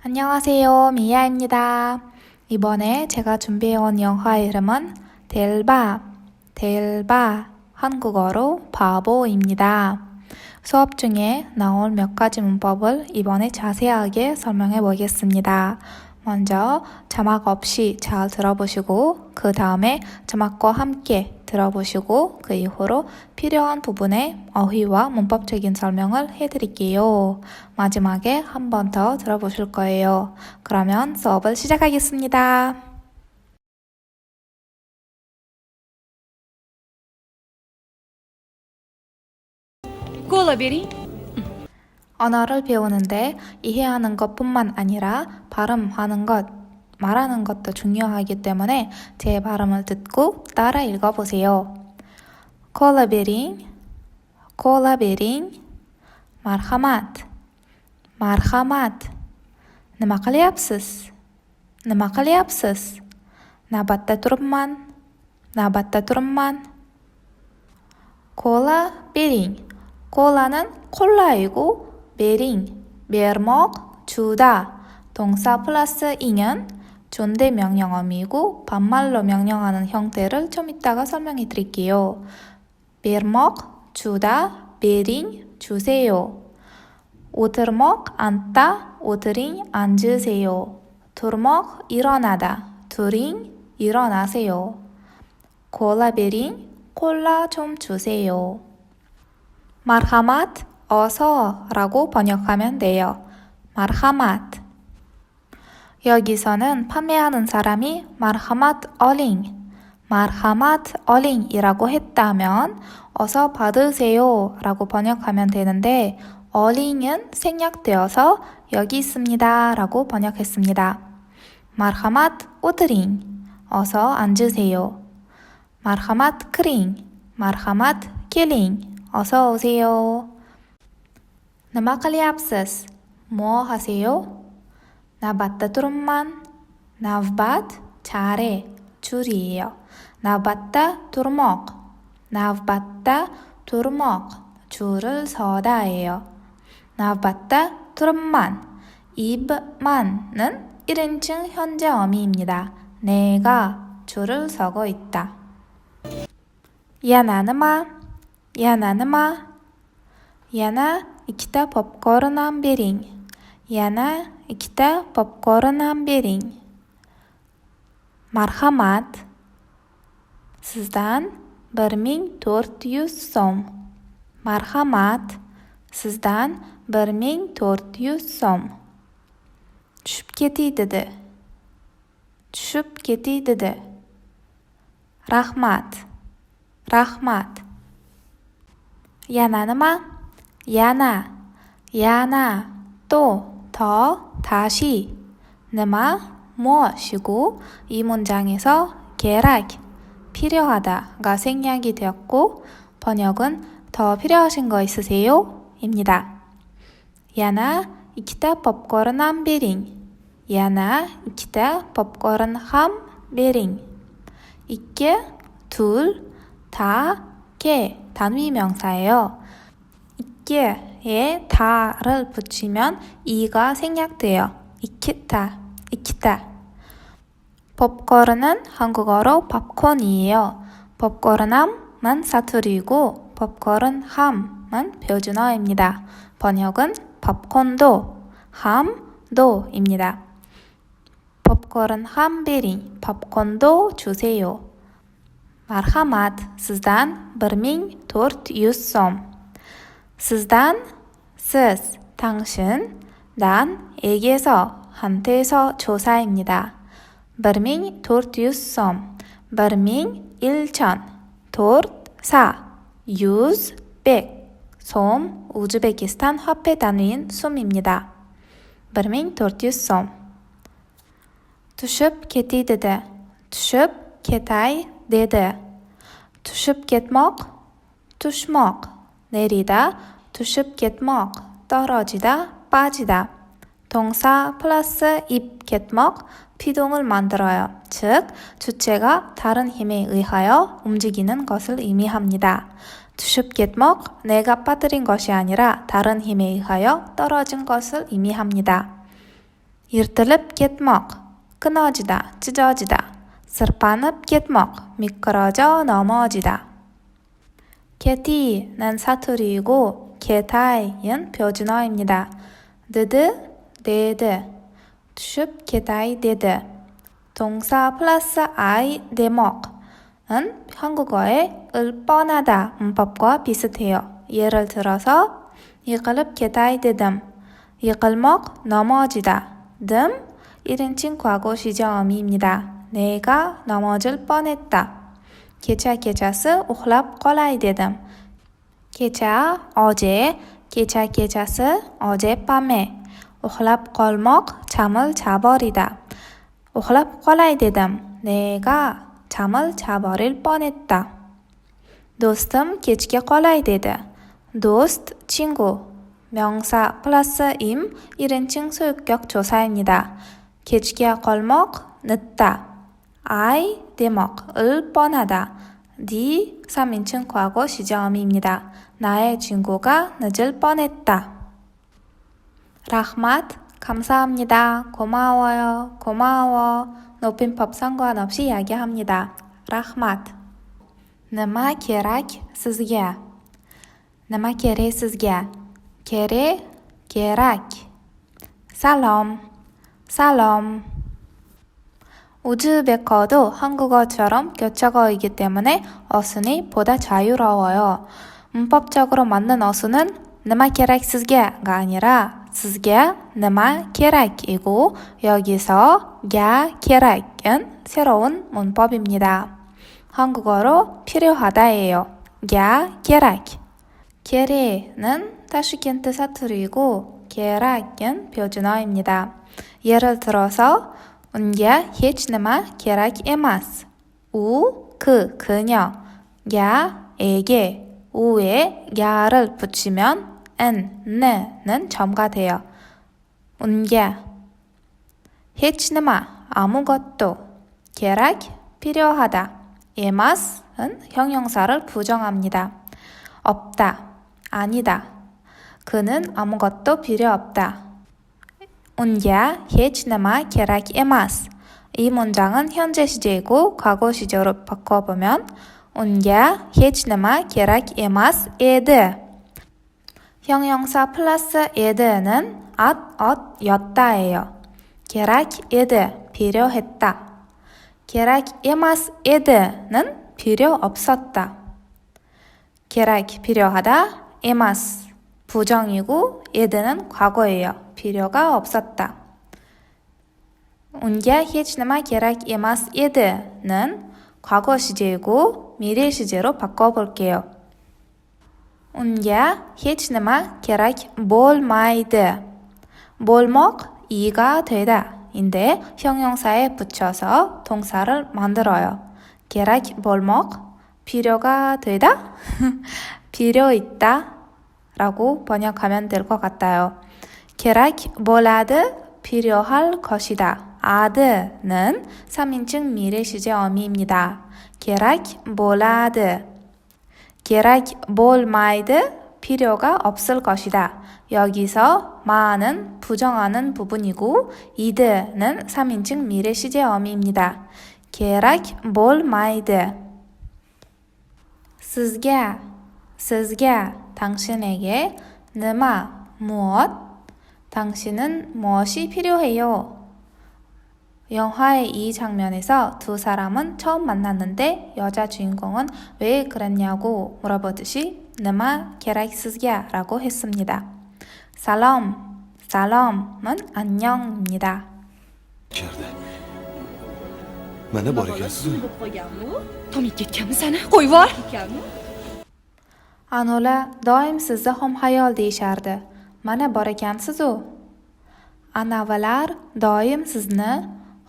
안녕하세요, 미야입니다. 이번에 제가 준비해온 영화의 이름은 델바, 한국어로 바보입니다. 수업 중에 나온 몇 가지 문법을 이번에 자세하게 설명해 보겠습니다. 먼저 자막 없이 잘 들어보시고 그 다음에 자막과 함께 들어보시고 그 이후로 필요한 부분에 어휘와 문법적인 설명을 해드릴게요. 마지막에 한 번 더 들어보실 거예요. 그러면 수업을 시작하겠습니다. Кола бери. 언어를 배우는데 이해하는 것뿐만 아니라 발음하는 것, 말하는 것도 중요하기 때문에 제 발음을 듣고 따라 읽어보세요. 콜라베린, marhamat, nima qilyapsiz, navbatda turibman. 콜라 베링, 콜라는 콜라이고 bermoq, 주다. 동사 플러스 잉은 존대 명령어이고 반말로 명령하는 형태를 좀 이따가 설명해 드릴게요. bermoq, 주다, bering, 주세요. 오들먹, 앉다, 오드링, 앉으세요. 둘먹, 일어나다, 두링, 일어나세요. 콜라 베링, 콜라 좀 주세요. marhamat, 어서 라고 번역하면 돼요. marhamat. 여기서는 판매하는 사람이 marhamat oling 이라고 했다면 어서 받으세요 라고 번역하면 되는데 oling은 생략되어서 여기 있습니다 라고 번역했습니다. marhamat 오드링, 어서 앉으세요. marhamat killing, 어서 오세요. nima qilyapsiz, 뭐 하세요? navbatda turibman, navbat, 차례, 줄이에요. navbatda turmoq, 줄을 서다예요. navbatda turibman, 입만은 1인칭 현재 어미입니다. 내가 줄을 서고 있다. yana ikkita popcorn ham bering. yana ikkita popcorn ham bering. marhamat, sizdan 1400 so'm. marhamat, sizdan 1400 so'm. tushib ketay dedi. rahmat. yana nima? yana 또, 더, 다시. nima, 무엇이고 이 문장에서 계rak, 필요하다가 생략이 되었고 번역은 더 필요하신 거 있으세요? 입니다. yana ikkita popcorn ham bering. yana ikkita popcorn ham bering. ikki, 둘, 다, 개, 단위 명사예요. ikki에 다를 붙이면 이가 생략돼요. ikkita. popcorn은 한국어로 팝콘이에요. popcorn함은 사투리고 popcorn함은 표준어입니다. 번역은 팝콘도, 함도입니다. popcorn ham bering, 팝콘도 주세요. marhamat, sizdan 1400 so'm. sizdan, siz, 당신, 난, 에게서, 한테서 조사입니다. 1400 so'm, 1000, 4, 100, so'm, 우즈베키스탄 화폐 단위인 솜입니다. 1400 so'm. tushib ketay dedi. tushib ketay dedi. tushib ketmoq, tushmoq, 내리다, tushib ketmoq, 떨어지다, 빠지다. 동사 플러스 입 ketmoq, 피동을 만들어요. 즉, 주체가 다른 힘에 의하여 움직이는 것을 의미합니다. tushib ketmoq, 내가 빠뜨린 것이 아니라 다른 힘에 의하여 떨어진 것을 의미합니다. yirtilib ketmoq, knojida, cijojida, sirpanib ketmoq, miqqrojo nomojida. 개티는 사투리이고 개타이는 표준어입니다. 드드, 데드, 투십 개타이 데드. 동사 플러스 I 대목은 한국어의 을 뻔하다 문법과 비슷해요. 예를 들어서 yiqilib ketay dedim. yiqilmoq 넘어지다. dim 1인칭 과거 시제어미입니다. 내가 넘어질 뻔했다. kecha-kechasi uxlab qolay dedim. kecha 어제, kecha-kechasi 어젯밤에. uxlab qolmoq 잠을 자버리다. uxlab qolay dedim. 내가 잠을 자버릴 뻔했다. do'stim kechga qolay dedi. do'st 친구. 명사 플러스 임 1인칭 소유격 조사입니다. kechga qolmoq 늦다. I 대목 을 뻔하다. D 3인칭 과거 시제어미입니다. 나의 친구가 늦을 뻔했다. rahmat 감사합니다. 고마워요. 고마워. 높임법 상관없이 이야기합니다. rahmat. nima kerak sizga? nima kerak sizga? kerak. salom. salom. 우즈베커도 한국어처럼 교차어이기 때문에 어순이 보다 자유로워요. 문법적으로 맞는 어순은 nima kerak sizga가 아니라 sizga nima kerak이고 여기서 ga kerak은 새로운 문법입니다. 한국어로 필요하다예요. ga kerak. kerak는 타슈켄트 사투리이고 kerak은 표준어입니다. 예를 들어서 unga hech nima kerak emas. 그녀. ga에게 우에 ga를 붙이면 는 첨가돼요. unga hech nima 아무것도 kerak 필요하다. emas은 형용사를 부정합니다. 없다. 아니다. 그는 아무것도 필요 없다. unga hech nima kerak emas. 이 문장은 현재 시제이고 과거 시제로 바꿔보면 unga hech nima kerak emas edi. 형용사 플러스 edi는 였다예요. kerak edi 필요했다. kerak emas edi는 필요 없었다. kerak 필요하다. emas 부정이고 edi는 과거예요. 필요가 없었다. unga hech nima kerak emas edi는 과거 시제이고 미래 시제로 바꿔볼게요. unga hech nima kerak bo'lmaydi. bo'lmoq 이가 되다 인데 형용사에 붙여서 동사를 만들어요. kerak bo'lmoq 필요가 되다? 필요 있다 라고 번역하면 될 것 같아요. kerak bo'ladi 필요할 것이다. 아드는 3인칭 미래 시제 어미입니다. kerak bo'ladi. kerak bo'lmaydi 필요가 없을 것이다. 여기서 마는 부정하는 부분이고 이드는 3인칭 미래 시제 어미입니다. kerak bo'lmaydi. sizga 당신에게 nima 무엇 당신은 무엇이 필요해요? 영화의 이 장면에서 두 사람은 처음 만났는데 여자 주인공은 왜 그랬냐고 물어보듯이 nima kerak sizga 라고 했습니다. salom은 안녕입니다. mana bor ekansiz. tomib ketganmisana? qo'yib yubor. Anola doim sizni xomxayol deyishardi. Mana bor ekansiz-u. Anavalar doim sizni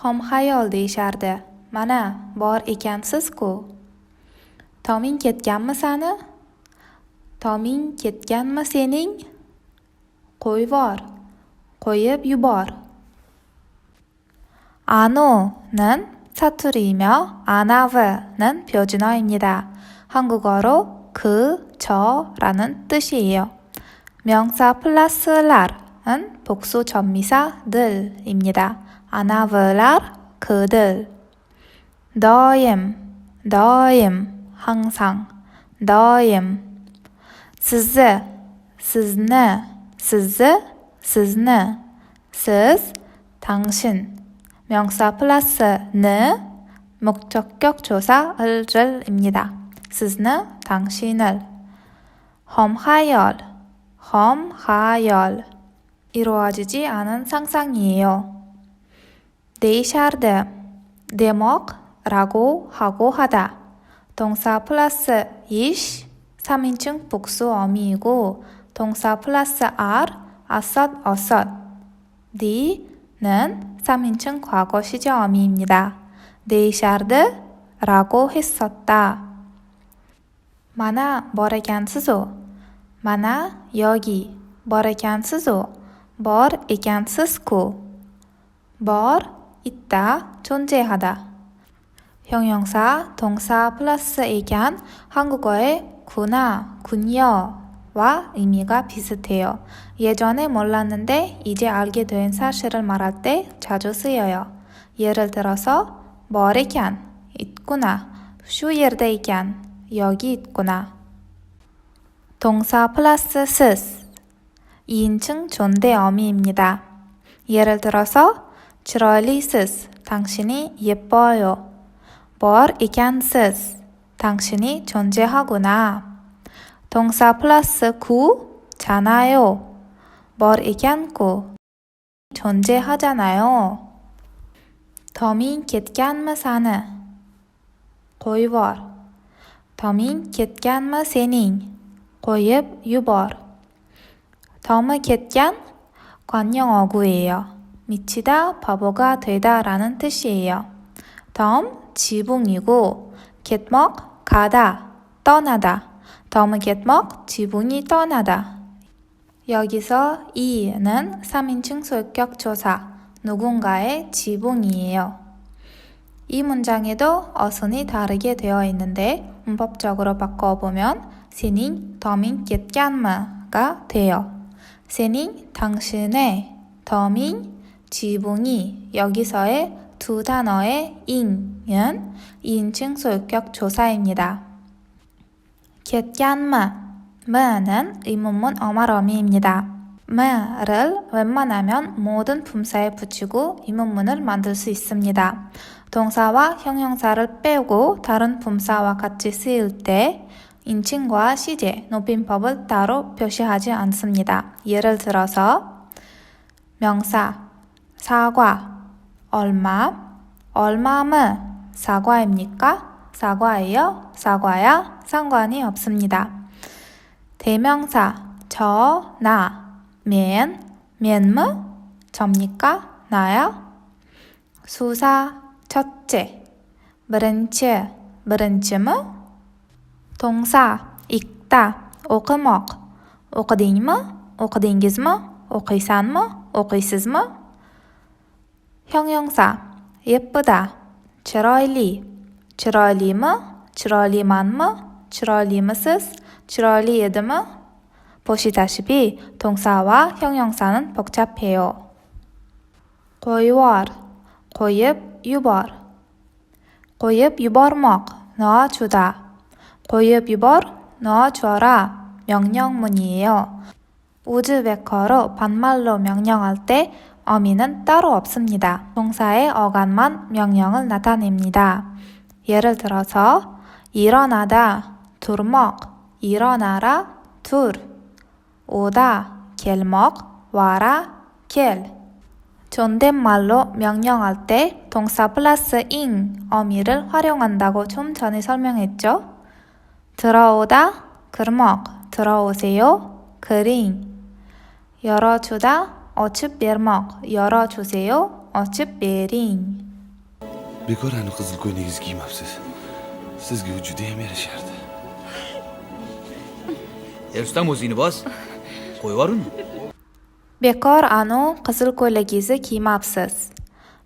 xomxayol deyishardi. Mana bor ekansiz-ku. Toming ketganmi sani? Toming ketganmi sening? qo'yib yubor. 아노는 사투리이며 아나브는 표준어입니다. 한국어로 그, 저라는 뜻이에요. 명사 플러스 랄, 복수 전미사 들입니다. 아나블lar 그들. doim 항상. doim. sizni siz 당신. 명사 플러스 는 목적격 조사 을입니다. sizni 당신을. 험하열 이루어지지 않은 상상이에요. deyishardi demoq라고 하고 하다. 동사 플러스 ish 3인칭 복수 어미이고 동사 플러스 r 어섯 d는 3인칭 과거 시제 어미입니다. deyishardi라고 했었다. mana bor ekansiz-u. mana 여기 bor ekansiz-u. bor ekansiz-ku. bor 있다, 존재하다. 형용사, 동사 플러스 ekan 한국어의 구나, 군요와 의미가 비슷해요. 예전에 몰랐는데 이제 알게 된 사실을 말할 때 자주 쓰여요. 예를 들어서 bor ekan, 있구나. shu yerda ekan, 여기 있구나. 동사 플러스 siz 2인칭 존대 어미입니다. 예를 들어서 chiroylisiz, 당신이 예뻐요. bor ekansiz, 당신이 존재하구나. 동사 플러스 ku 잖아요. bor ekanku, 존재하잖아요. toming ketganmi sani? qo'yvor. toming ketganmi sening? qo'yib yubor. tomi ketgan 관용 어구예요. 미치다, 바보가 되다 라는 뜻이에요. tom 지붕이고 ketmoq 가다, 떠나다. tom이 ketmoq 지붕이 떠나다. 여기서 이는 3인칭 소유격 조사, 누군가의 지붕이에요. 이 문장에도 어순이 다르게 되어 있는데 문법적으로 바꿔보면 sening toming ketganmi가 돼요. sening 당신의, toming 지붕이, 여기서의 두 단어의 ing은 2인칭 소유격 조사입니다. ketganmi는 의문문 어말어미입니다. mi를 웬만하면 모든 품사에 붙이고 의문문을 만들 수 있습니다. 동사와 형용사를 빼고 다른 품사와 같이 쓰일 때 인칭과 시제, 높임법을 따로 표시하지 않습니다. 예를 들어서 명사, 사과, 얼마면 사과입니까? 사과예요? 사과야? 상관이 없습니다. 대명사, 면무? 접니까? 나야? 수사, 첫째, 브런치무? 동사, 읽다, o'qidingmi? o'qidingizmi? o'qiysanmi? o'qiysizmi? 형용사, 예쁘다, chiroylimi? chiroylimanmi? chiroylimisiz? chiroyli edimi? 보시다시피 동사와 형용사는 복잡해요. qo'yvor, qo'yib yubor. qo'yib yubormoq, 놓아주다. qo'yib yubor, 놓아줘라, 명령문이에요. 우즈베커로 반말로 명령할 때 어미는 따로 없습니다. 동사의 어간만 명령을 나타냅니다. 예를 들어서 일어나다, 둘먹, 일어나라, 둘. 오다, 겔먹, 와라, 겔. 존댓말로 명령할 때 동사 플러스 ing, 어미를 활용한다고 좀 전에 설명했죠? 들어오다, 그르먹, 들어오세요, 그링. 열어주다, ochib bermoq, 열어주세요, ochib bering. Bekor ani qizil ko'ylagingiz kiymabsiz. Sizga u judayam yarashardi. ustam o'zingni bos. Qo'yvor uni. bekor anu qizil ko'ylagingizni kiymabsiz.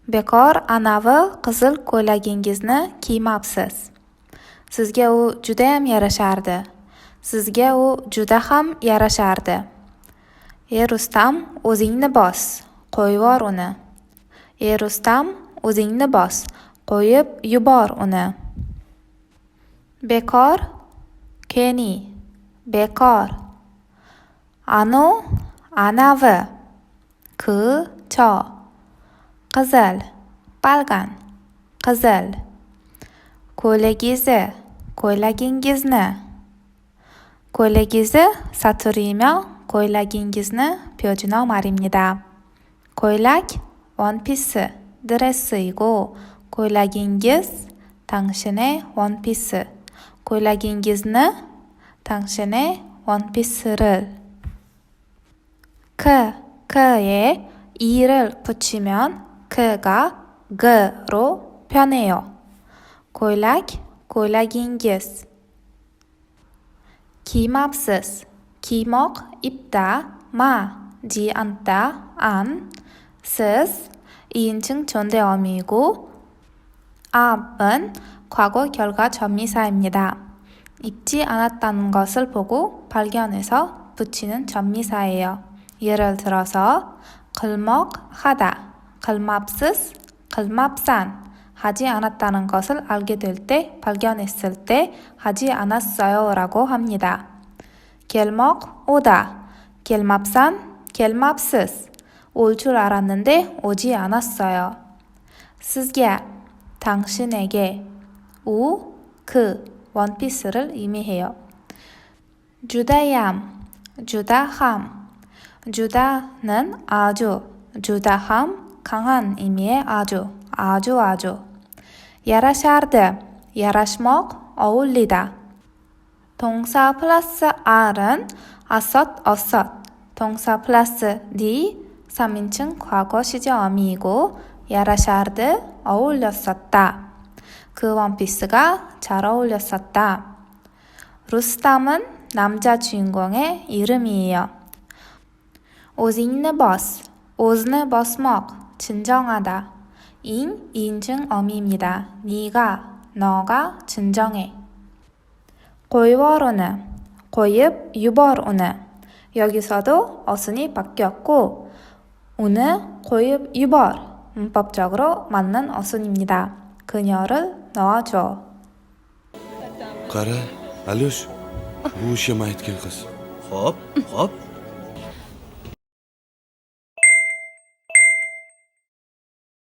bekor anavi qizil ko'ylagingizni kiymabsiz. Sizga u judayam yarashardi. Sizga u juda ham yarashardi. Rustam, o'zingni bos, qo'yvor uni. Rustam, o'zingni bos, qo'yib yubor uni. Bekor, keni, bekor. Anu, anavi. Cho, qizil, balgan, qizil. Ko'ylagizni, ko'ylagingizni. ko'ylagizni 사투리며 ko'ylagingizni 표준어 말입니다. ko'ylak, 원피스, 드레스이고 ko'ylagingiz, 당신의 원피스. ko'ylagingizni, 당신의 원피스를. k에 이를 붙이면 k가 g로 변해요. ko'ylak, ko'ylagingiz. 기맙스스, 기먹, 입다, 지 않다, 안, 스스, 2인칭 존대어미이고 앞은 과거 결과 전미사입니다. 입지 않았다는 것을 보고 발견해서 붙이는 전미사예요. 예를 들어서 글먹하다, 글맙스스, 글맙산 하지 않았다는 것을 알게 될 때, 발견했을 때 하지 않았어요 라고 합니다. 겔먹 오다, 겔맙산, 겔맙스스 올 줄 알았는데 오지 않았어요. 스게, 당신에게, 원피스를 의미해요. 주다얌, 주다함. 주다는 아주, 주다함 강한 의미의 아주. 야라샤르드, 야라시먹, 어울리다. 동사 플러스 r은 어섯. 동사 플러스 d, 3인칭 과거 시제 어미이고 야라샤르드, 어울렸었다. 그 원피스가 잘 어울렸었다. 루스탐은 남자 주인공의 이름이에요. o'zingni bos, o'zni bosmoq, 진정하다. 2인칭 어미입니다. 네가, 너가 진정해. qo'yvor uni, qo'yib yubor uni. 여기서도 어순이 바뀌었고 uni qo'yib yubor 문법적으로 맞는 어순입니다. 그녀를 넣어줘. qara, Alyush, bu ishga aytgan qiz. Xo'p.